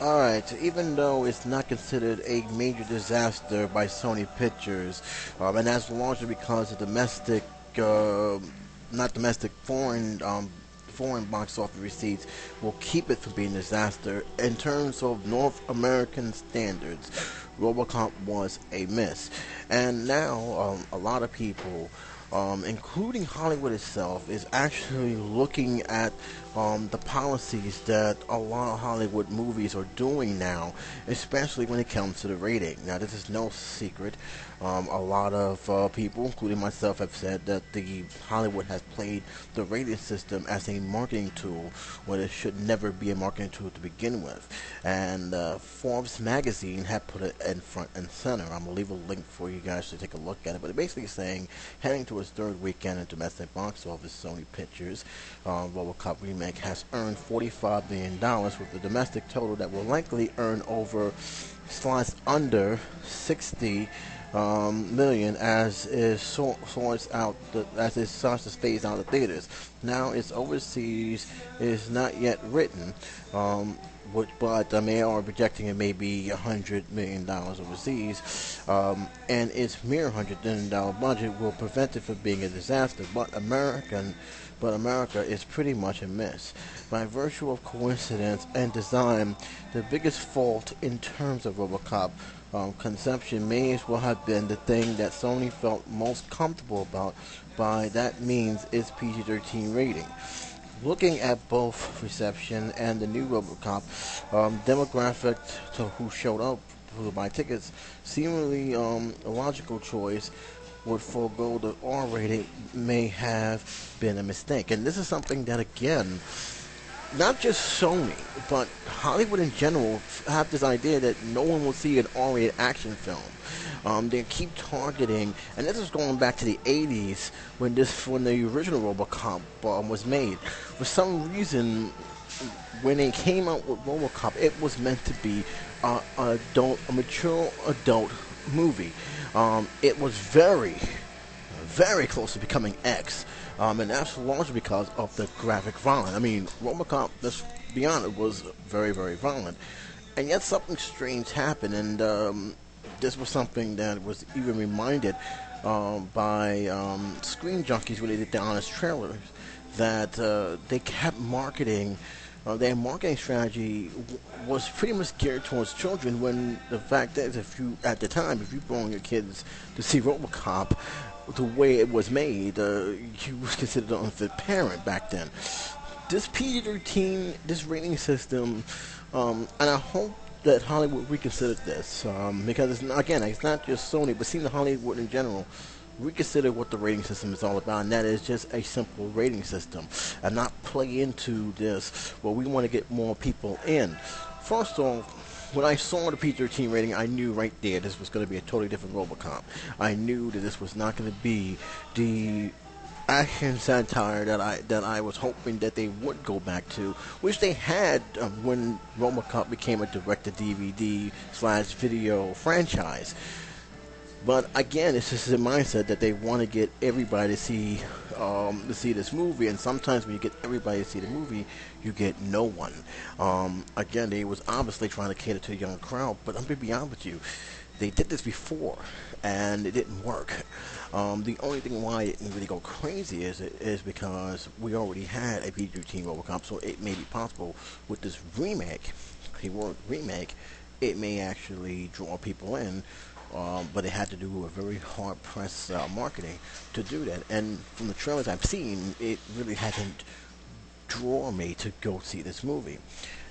Alright, even though it's not considered a major disaster by Sony Pictures, and that's largely because of domestic, uh, not domestic, foreign box office receipts will keep it from being a disaster. In terms of North American standards, Robocop was a miss. And now, a lot of people, including Hollywood itself, is actually looking at the policies that a lot of Hollywood movies are doing now, especially when it comes to the rating. Now, this is no secret. A lot of people, including myself, have said that the Hollywood has played the rating system as a marketing tool when it should never be a marketing tool to begin with. And Forbes magazine had put it in front and center. I'm gonna leave a link for you guys to take a look at it. But it's basically saying, heading to its third weekend in domestic box office, Sony Pictures Robocop remake has earned $45 million, with the domestic total that will likely earn over slides under 60 million as it starts to phase out the theaters. Now its overseas is not yet written, but they are projecting it may be $100 million overseas, and its mere $100 million budget will prevent it from being a disaster. But America is pretty much a mess. By virtue of coincidence and design, the biggest fault in terms of Robocop conception may as well have been the thing that Sony felt most comfortable about. By that means its PG-13 rating. Looking at both reception and the new Robocop demographic to who showed up to buy tickets, seemingly a logical choice would forego the R rating may have been a mistake. And this is something that, again, not just Sony, but Hollywood in general have this idea that no one will see an R-rated action film. They keep targeting, and this is going back to the 80s when the original RoboCop was made. For some reason, when they came out with RoboCop, it was meant to be a mature adult movie. It was very, very close to becoming X, and that's largely because of the graphic violence. I mean, RoboCop, let's be honest, was very, very violent, and yet something strange happened, and this was something that was even reminded by Screen Junkies when they did the honest trailers, that they kept marketing. Their marketing strategy was pretty much geared towards children. When the fact is, if you brought your kids to see RoboCop, the way it was made, you was considered an unfit parent back then. This PG-13, this rating system, and I hope that Hollywood reconsidered this, because it's not just Sony, but seeing the Hollywood in general reconsider what the rating system is all about, and that is just a simple rating system, and not play into this, well, we want to get more people in. First off, when I saw the PG-13 rating, I knew right there this was going to be a totally different RoboCop. I knew that this was not going to be the action satire that I was hoping that they would go back to, which they had when RoboCop became a direct-to-DVD / video franchise. But again, it's just a mindset that they want to get everybody to see this movie, and sometimes when you get everybody to see the movie, you get no one. Again, they was obviously trying to cater to a young crowd, but I'm gonna be honest with you, they did this before, and it didn't work. The only thing why it didn't really go crazy is because we already had a PG-13 RoboCop, so it may be possible with this remake, keyword remake, it may actually draw people in. But it had to do a very hard-pressed marketing to do that. And from the trailers I've seen, it really hasn't drawn me to go see this movie.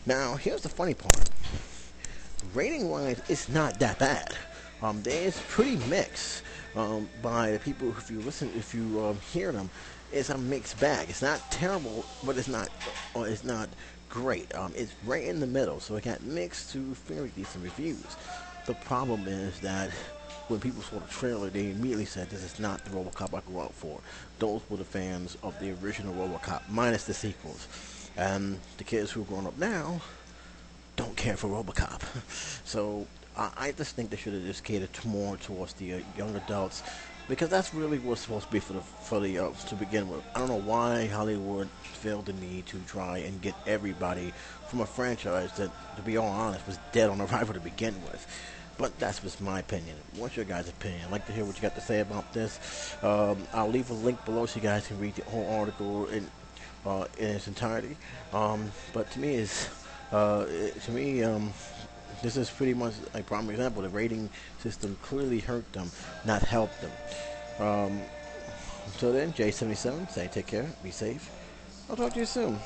Now, here's the funny part. Rating-wise, it's not that bad. It's pretty mixed by the people. If you hear them, it's a mixed bag. It's not terrible, but it's not great. It's right in the middle, so it got mixed to fairly decent reviews. The problem is that when people saw the trailer, they immediately said, this is not the RoboCop I grew up for. Those were the fans of the original RoboCop, minus the sequels. And the kids who are growing up now don't care for RoboCop. So I just think they should have just catered more towards the young adults, because that's really what's supposed to be for the to begin with. I don't know why Hollywood felt the need to try and get everybody from a franchise that, to be all honest, was dead on arrival to begin with. But that's just my opinion. What's your guys' opinion? I'd like to hear what you got to say about this. I'll leave a link below so you guys can read the whole article in its entirety. But to me, to me, this is pretty much a prime example. The rating system clearly hurt them, not helped them. Until then, J77 saying take care, be safe. I'll talk to you soon.